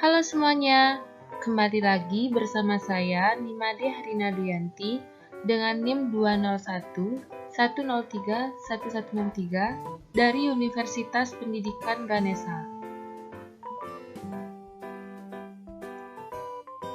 Halo semuanya, kembali lagi bersama saya Nimade Harina Duyanti dengan NIM 201 103 1163 dari Universitas Pendidikan Ganesha.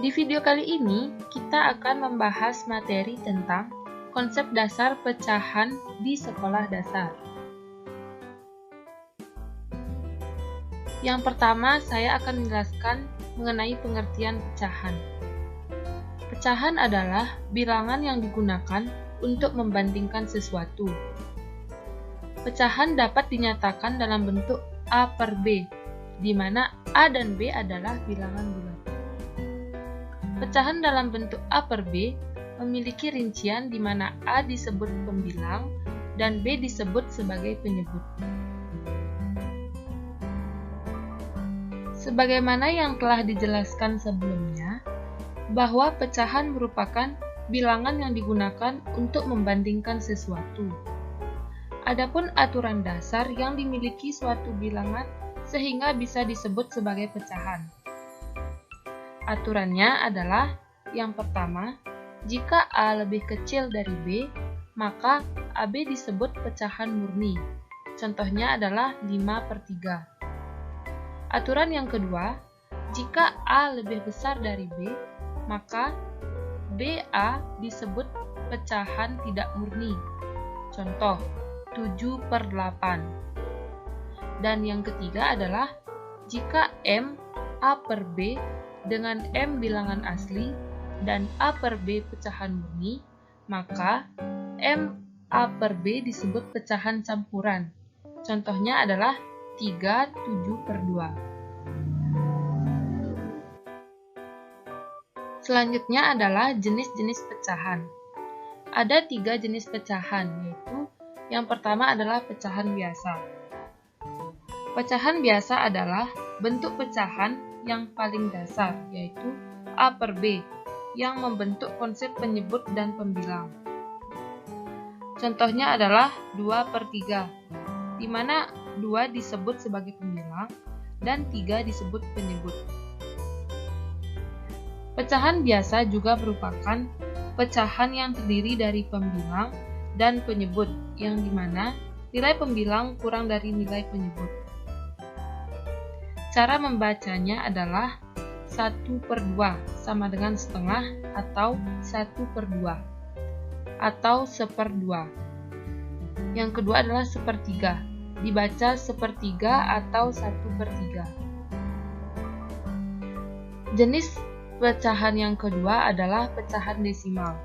Di video kali ini, kita akan membahas materi tentang konsep dasar pecahan di sekolah dasar. Yang pertama, saya akan menjelaskan mengenai pengertian pecahan. Pecahan adalah bilangan yang digunakan untuk membandingkan sesuatu. Pecahan dapat dinyatakan dalam bentuk A per B, di mana A dan B adalah bilangan bulat. Pecahan dalam bentuk A per B memiliki rincian di mana A disebut pembilang dan B disebut sebagai penyebut. Sebagaimana yang telah dijelaskan sebelumnya, bahwa pecahan merupakan bilangan yang digunakan untuk membandingkan sesuatu. Adapun aturan dasar yang dimiliki suatu bilangan sehingga bisa disebut sebagai pecahan. Aturannya adalah, yang pertama, jika A lebih kecil dari B, maka AB disebut pecahan murni. Contohnya adalah 5/3. Aturan yang kedua, jika A lebih besar dari B, maka BA disebut pecahan tidak murni. Contoh, 7/8. Dan yang ketiga adalah, jika M A per B dengan M bilangan asli dan A per B pecahan murni, maka M A per B disebut pecahan campuran. Contohnya adalah 3/7/2. Selanjutnya adalah jenis-jenis pecahan. Ada 3 jenis pecahan, yaitu yang pertama adalah pecahan biasa. Pecahan biasa adalah bentuk pecahan yang paling dasar, yaitu A per B, yang membentuk konsep penyebut dan pembilang. Contohnya adalah 2/3, di mana 2 disebut sebagai pembilang dan 3 disebut penyebut. Pecahan biasa juga merupakan pecahan yang terdiri dari pembilang dan penyebut, yang dimana nilai pembilang kurang dari nilai penyebut. Cara membacanya adalah 1/2 sama dengan setengah atau 1/2 atau 1/2. Yang kedua adalah 1/3, dibaca 1/3 atau 1/3. Jenis pecahan yang kedua adalah pecahan desimal.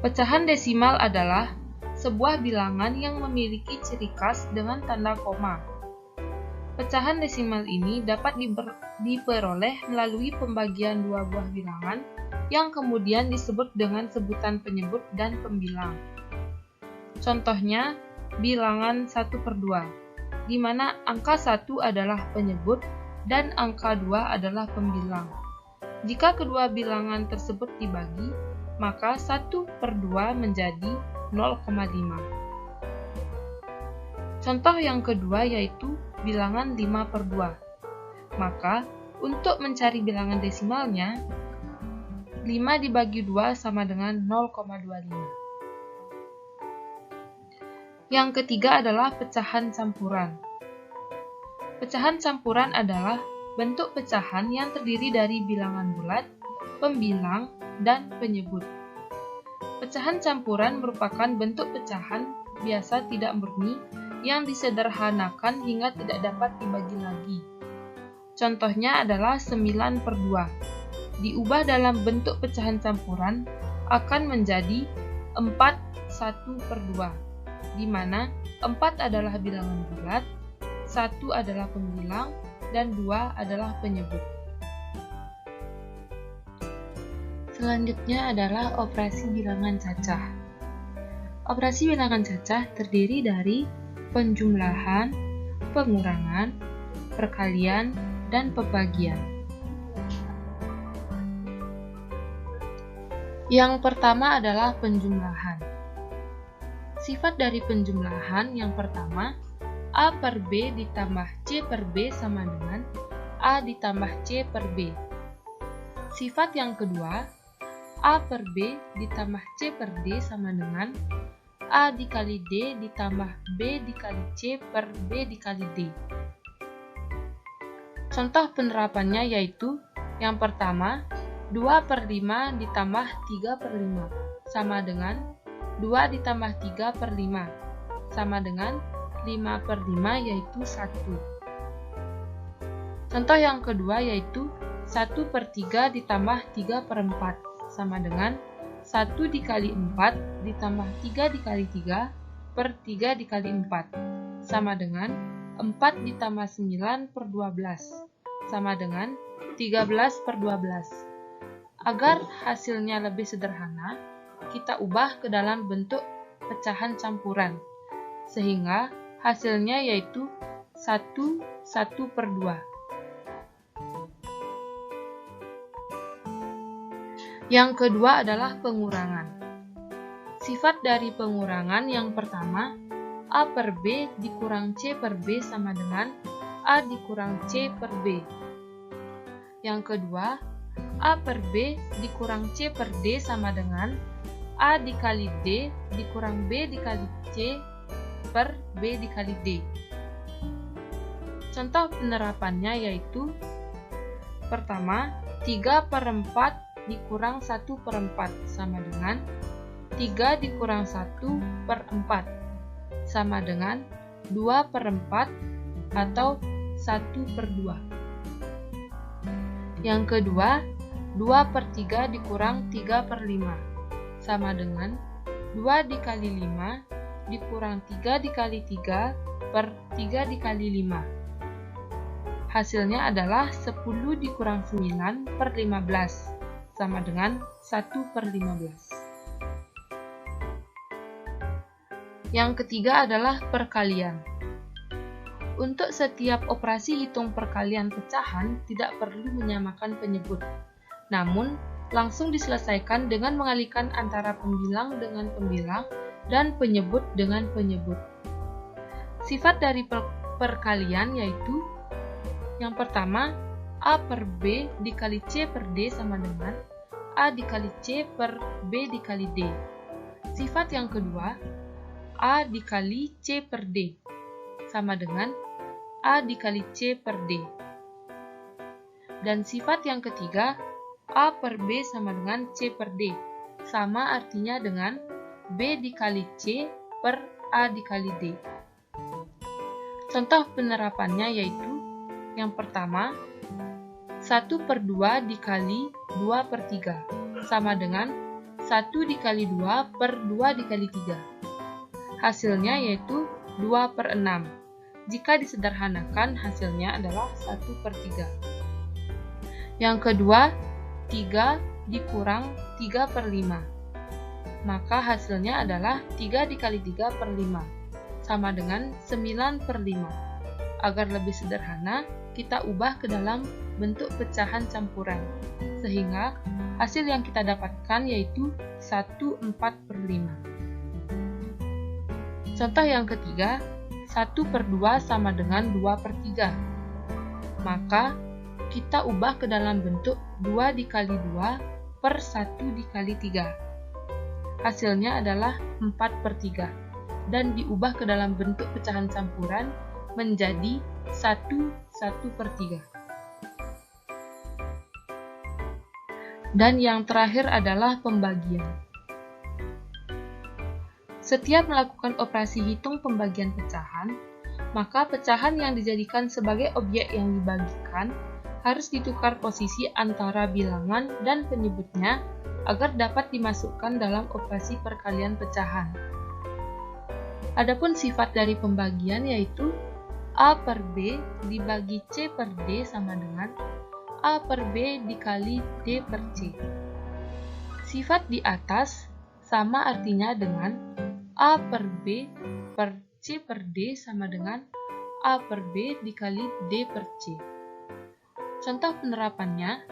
Pecahan desimal adalah sebuah bilangan yang memiliki ciri khas dengan tanda koma. Pecahan desimal ini dapat diperoleh melalui pembagian dua buah bilangan yang kemudian disebut dengan sebutan penyebut dan pembilang. Contohnya, bilangan 1/2, di mana angka 1 adalah penyebut dan angka 2 adalah pembilang. Jika kedua bilangan tersebut dibagi, maka 1/2 menjadi 0,5. Contoh yang kedua yaitu bilangan 5/2. Maka, untuk mencari bilangan desimalnya, 5 dibagi 2 sama dengan 0,25. Yang ketiga adalah pecahan campuran. Pecahan campuran adalah bentuk pecahan yang terdiri dari bilangan bulat, pembilang, dan penyebut. Pecahan campuran merupakan bentuk pecahan biasa tidak murni yang disederhanakan hingga tidak dapat dibagi lagi. Contohnya adalah 9/2. Diubah dalam bentuk pecahan campuran akan menjadi 4/1/2. di mana 4 adalah bilangan bulat, 1 adalah pembilang, dan 2 adalah penyebut. Selanjutnya adalah operasi bilangan cacah. Operasi bilangan cacah terdiri dari penjumlahan, pengurangan, perkalian, dan pembagian. Yang pertama adalah penjumlahan. Sifat dari penjumlahan yang pertama, A per B ditambah C per B sama dengan A ditambah C per B. Sifat yang kedua, A per B ditambah C per D sama dengan A dikali D ditambah B dikali C per B dikali D. Contoh penerapannya yaitu yang pertama, 2 per 5 ditambah 3 per 5 sama dengan 2 ditambah 3 per 5 sama dengan 5 per 5 yaitu 1. Contoh yang kedua yaitu 1 per 3 ditambah 3 per 4 sama dengan 1 dikali 4 ditambah 3 dikali 3 per 3 dikali 4 sama dengan 4 ditambah 9 per 12 sama dengan 13 per 12. Agar hasilnya lebih sederhana, kita ubah ke dalam bentuk pecahan campuran, sehingga hasilnya yaitu 1 per 2. Yang kedua adalah pengurangan. Sifat dari pengurangan yang pertama, A per B dikurang C per B sama dengan A dikurang C per B. Yang kedua, A per B dikurang C per D sama dengan A dikali D dikurang B dikali C per B dikali D. Contoh penerapannya yaitu pertama, 3 per 4 dikurang 1 per 4 sama dengan 3 dikurang 1 per 4 sama dengan 2 per 4 atau 1 per 2. Yang kedua, 2 per 3 dikurang 3 per 5 sama dengan 2 dikali 5 dikurang 3 dikali 3 per 3 dikali 5. Hasilnya adalah 10 dikurang 9 per 15 sama dengan 1 per 15. Yang ketiga adalah perkalian. Untuk setiap operasi hitung perkalian pecahan tidak perlu menyamakan penyebut, namun langsung diselesaikan dengan mengalihkan antara pembilang dengan pembilang dan penyebut dengan penyebut. Sifat dari perkalian yaitu yang pertama, A per B dikali C per D sama dengan A dikali C per B dikali D. Sifat yang kedua, A dikali C per D sama dengan A dikali C per D. Dan sifat yang ketiga, A per B sama dengan C per D, sama artinya dengan B dikali C per A dikali D. Contoh penerapannya yaitu yang pertama, 1 per 2 dikali 2 per 3 sama dengan 1 dikali 2 per 2 dikali 3. Hasilnya yaitu 2 per 6. Jika disederhanakan hasilnya adalah 1 per 3. Yang kedua, 3 dikurang 3 per 5. Maka hasilnya adalah 3 dikali 3 per 5 sama dengan 9 per 5. Agar lebih sederhana, kita ubah ke dalam bentuk pecahan campuran, sehingga hasil yang kita dapatkan yaitu 1/4 per 5. Contoh yang ketiga, 1 per 2 sama dengan 2 per 3. Maka, kita ubah ke dalam bentuk 2 dikali 2 per 1 dikali 3. Hasilnya adalah 4 per 3, dan diubah ke dalam bentuk pecahan campuran menjadi 1 per 3. Dan yang terakhir adalah pembagian. Setiap melakukan operasi hitung pembagian pecahan, maka pecahan yang dijadikan sebagai objek yang dibagikan harus ditukar posisi antara bilangan dan penyebutnya agar dapat dimasukkan dalam operasi perkalian pecahan. Adapun sifat dari pembagian yaitu A per B dibagi C per D sama dengan A per B dikali D per C. Sifat di atas sama artinya dengan A per B per C per D sama dengan A per B dikali D per C. Contoh penerapannya,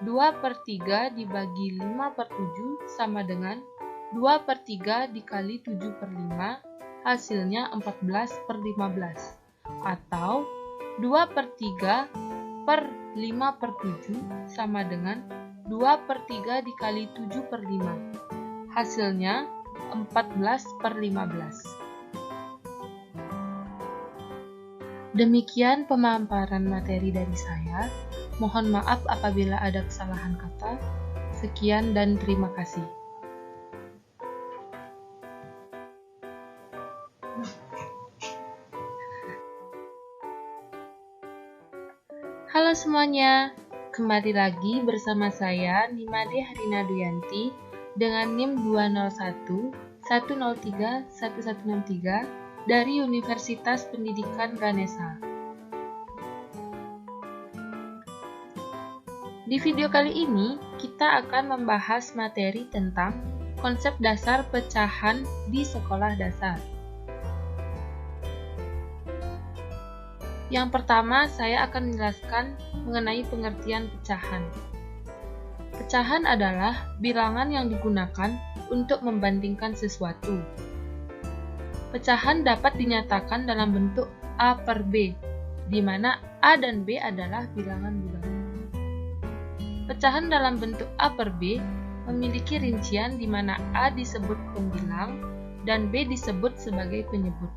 2 per 3 dibagi 5 per 7 sama dengan 2 per 3 dikali 7 per 5, hasilnya 14 per 15. Atau 2 per 3 per 5 per 7 sama dengan 2 per 3 dikali 7 per 5. Hasilnya 14 per 15. Demikian pemaparan materi dari saya. Mohon maaf apabila ada kesalahan kata. Sekian dan terima kasih. Halo semuanya, kembali lagi bersama saya Nimade Harina Duyanti dengan NIM 201 103 1163 dari Universitas Pendidikan Ganesha. Di video kali ini, kita akan membahas materi tentang konsep dasar pecahan di sekolah dasar. Yang pertama, saya akan menjelaskan mengenai pengertian pecahan. Pecahan adalah bilangan yang digunakan untuk membandingkan sesuatu. Pecahan dapat dinyatakan dalam bentuk A per B, di mana A dan B adalah bilangan bulan. Pecahan dalam bentuk A per B memiliki rincian di mana A disebut pembilang dan B disebut sebagai penyebut.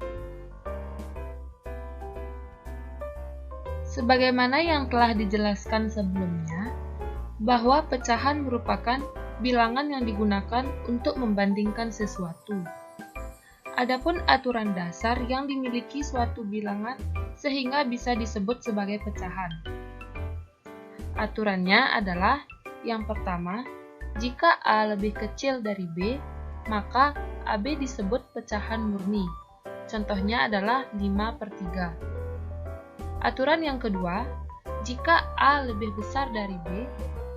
Sebagaimana yang telah dijelaskan sebelumnya, bahwa pecahan merupakan bilangan yang digunakan untuk membandingkan sesuatu. Adapun aturan dasar yang dimiliki suatu bilangan sehingga bisa disebut sebagai pecahan. Aturannya adalah yang pertama, jika A lebih kecil dari B, maka AB disebut pecahan murni. Contohnya adalah 5 per 3. Aturan yang kedua, jika A lebih besar dari B,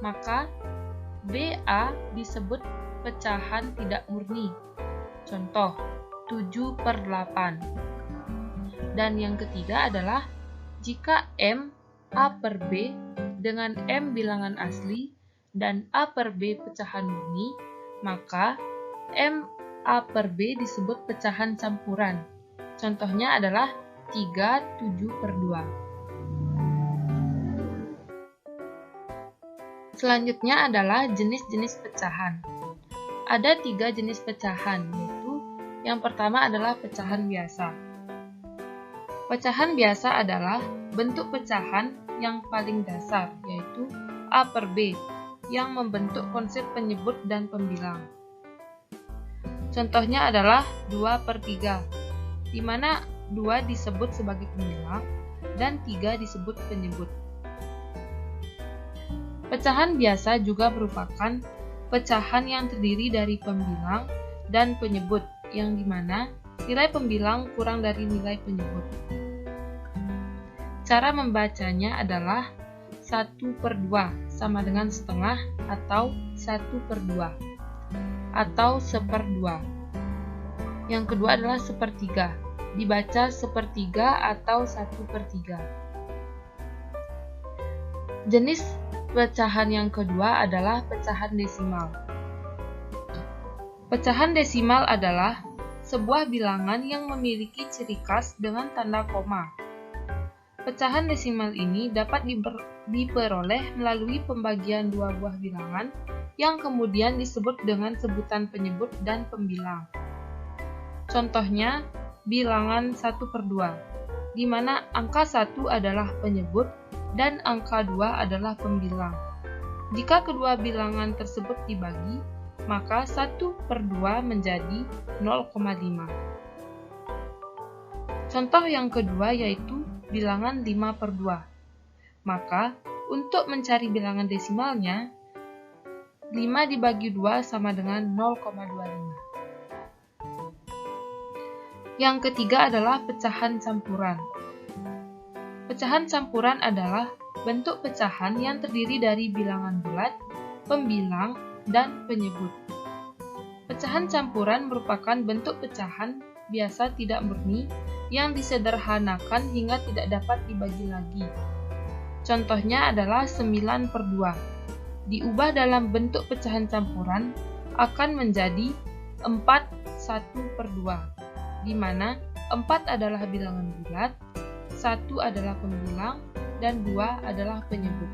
maka BA disebut pecahan tidak murni. Contoh, 7 per 8. Dan yang ketiga adalah jika M A per B dengan M bilangan asli dan A per B pecahan murni, maka M A per B disebut pecahan campuran. Contohnya adalah 3 7 per 2. Selanjutnya adalah jenis-jenis pecahan. Ada 3 jenis pecahan, yaitu yang pertama adalah pecahan biasa. Pecahan biasa adalah bentuk pecahan yang paling dasar, yaitu A per B, yang membentuk konsep penyebut dan pembilang. Contohnya adalah 2 per 3, di mana 2 disebut sebagai pembilang dan 3 disebut penyebut. Pecahan biasa juga merupakan pecahan yang terdiri dari pembilang dan penyebut, yang dimana nilai pembilang kurang dari nilai penyebut. Cara membacanya adalah 1 per 2 sama dengan setengah atau 1 per 2 atau 1/2. Yang kedua adalah 1/3, dibaca 1/3 atau 1 per 3. Jenis pecahan yang kedua adalah pecahan desimal. Pecahan desimal adalah sebuah bilangan yang memiliki ciri khas dengan tanda koma. Pecahan desimal ini dapat diperoleh melalui pembagian dua buah bilangan yang kemudian disebut dengan sebutan penyebut dan pembilang. Contohnya, bilangan 1 per 2, di mana angka 1 adalah penyebut dan angka 2 adalah pembilang. Jika kedua bilangan tersebut dibagi, maka 1 per 2 menjadi 0,5. Contoh yang kedua yaitu bilangan 5 per 2. Maka, untuk mencari bilangan desimalnya, 5 dibagi 2 sama dengan 0,25. Yang ketiga adalah pecahan campuran. Pecahan campuran adalah bentuk pecahan yang terdiri dari bilangan bulat, pembilang, dan penyebut. Pecahan campuran merupakan bentuk pecahan biasa tidak murni yang disederhanakan hingga tidak dapat dibagi lagi. Contohnya adalah 9 per 2. Diubah dalam bentuk pecahan campuran akan menjadi 4 1 per 2, di mana 4 adalah bilangan bulat, 1 adalah pembilang, dan 2 adalah penyebut.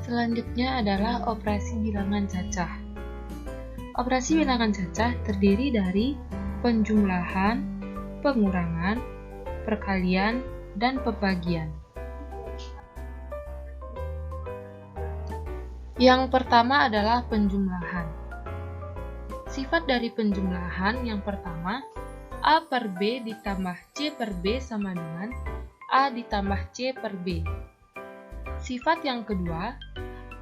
Selanjutnya adalah operasi bilangan cacah. Operasi bilangan cacah terdiri dari penjumlahan, pengurangan, perkalian, dan pembagian. Yang pertama adalah penjumlahan. Sifat dari penjumlahan yang pertama, A per B ditambah C per B sama dengan A ditambah C per B. Sifat yang kedua,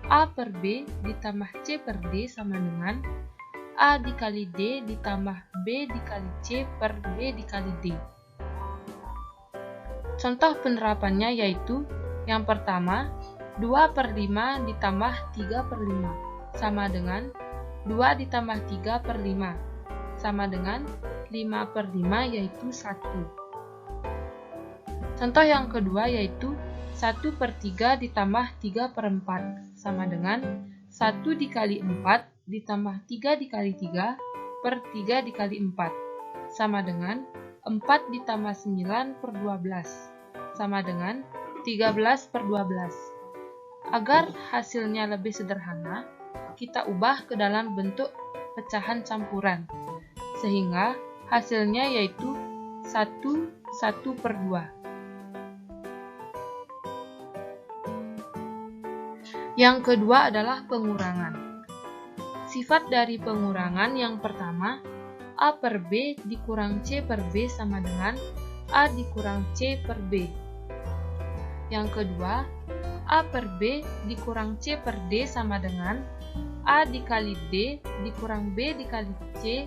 A per B ditambah C per D sama dengan A dikali D ditambah B dikali C per B dikali D. Contoh penerapannya yaitu yang pertama, 2 per 5 ditambah 3 per 5 sama dengan 2 ditambah 3 per 5 sama dengan 5 per 5 yaitu 1. Contoh yang kedua yaitu 1 per 3 ditambah 3 per 4 sama dengan 1 dikali 4 ditambah 3 dikali 3 per 3 dikali 4 sama dengan 4 ditambah 9 per 12 sama dengan 13 per 12. Agar hasilnya lebih sederhana, kita ubah ke dalam bentuk pecahan campuran, sehingga hasilnya yaitu 1 per 2. Yang kedua adalah pengurangan. Sifat dari pengurangan yang pertama, A per B dikurang C per B sama dengan A dikurang C per B. Yang kedua, A per B dikurang C per D sama dengan A dikali D dikurang B dikali C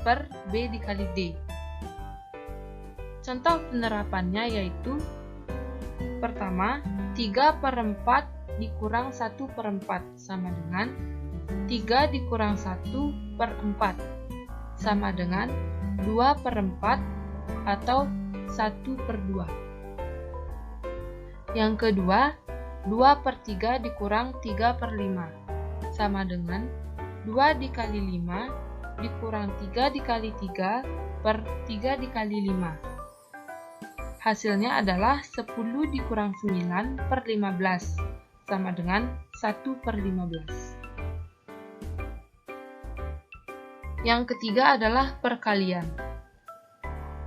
per B dikali D. Contoh penerapannya yaitu pertama, 3 per 4 dikurang 1 per 4 sama dengan 3 dikurang 1 per 4 sama dengan 2 per 4 atau 1 per 2. Yang kedua, 2 per 3 dikurang 3 per 5 sama dengan 2 dikali 5 dikurang 3 dikali 3 per 3 dikali 5. Hasilnya adalah 10 dikurang 9 per 15 sama dengan 1 per 15. Yang ketiga adalah perkalian.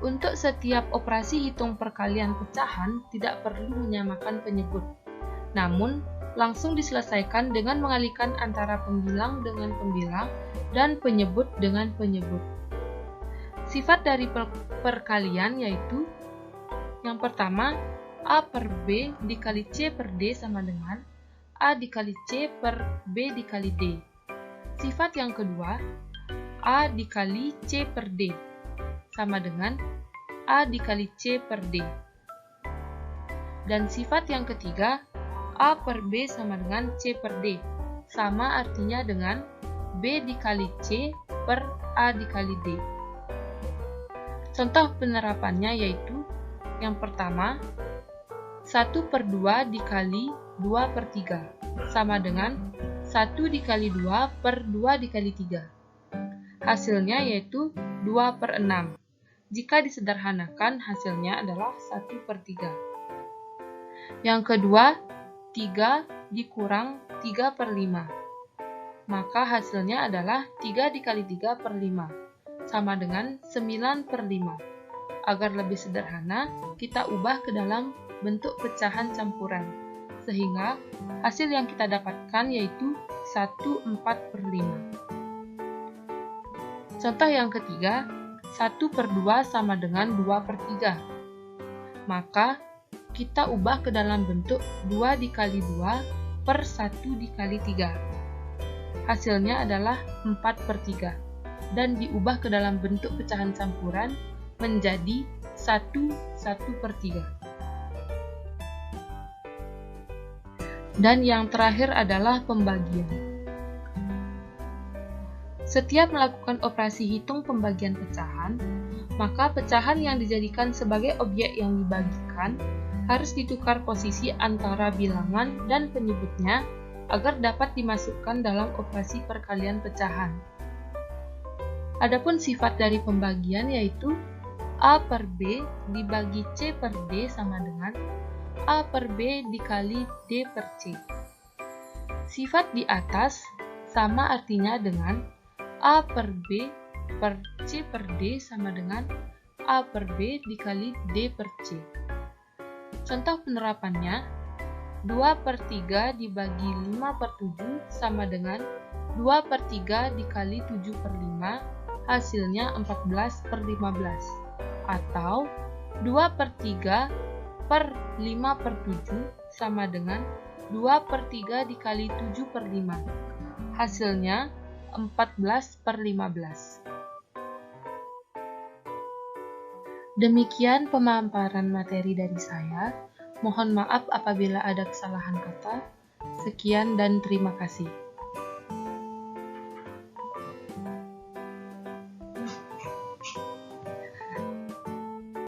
Untuk setiap operasi hitung perkalian pecahan tidak perlu menyamakan penyebut, namun langsung diselesaikan dengan mengalihkan antara pembilang dengan pembilang dan penyebut dengan penyebut. Sifat dari perkalian yaitu yang pertama, A per B dikali C per D sama dengan A dikali C per B dikali D. Sifat yang kedua, A dikali C per D sama dengan A dikali C per D. Dan sifat yang ketiga, A per B sama dengan C per D, sama artinya dengan B dikali C per A dikali D. Contoh penerapannya yaitu yang pertama, 1 per 2 dikali 2 per 3 sama dengan 1 dikali 2 per 2 dikali 3. Hasilnya yaitu 2 per 6. Jika disederhanakan hasilnya adalah 1 per 3. Yang kedua, 3 dikurang 3 per 5. Maka hasilnya adalah 3 dikali 3 per 5, sama dengan 9 per 5. Agar lebih sederhana, kita ubah ke dalam bentuk pecahan campuran, sehingga hasil yang kita dapatkan yaitu 1/4 per 5. Contoh yang ketiga, 1 per 2 sama dengan 2 per 3. Maka kita ubah ke dalam bentuk 2 dikali 2 per 1 dikali 3. Hasilnya adalah 4 per 3, dan diubah ke dalam bentuk pecahan campuran menjadi 1 per 3. Dan yang terakhir adalah pembagian. Setiap melakukan operasi hitung pembagian pecahan, maka pecahan yang dijadikan sebagai objek yang dibagikan harus ditukar posisi antara bilangan dan penyebutnya agar dapat dimasukkan dalam operasi perkalian pecahan. Adapun sifat dari pembagian yaitu A per B dibagi C per D sama dengan A per B dikali D per C. Sifat di atas sama artinya dengan A per B per C per D sama dengan A per B dikali D per C. Contoh penerapannya, 2 per 3 dibagi 5 per 7 sama dengan 2 per 3 dikali 7 per 5, hasilnya 14 per 15. Atau 2 per 3 per 5 per 7 sama dengan 2 per 3 dikali 7 per 5. Hasilnya 14 per 15. Demikian pemaparan materi dari saya. Mohon maaf apabila ada kesalahan kata. Sekian dan terima kasih.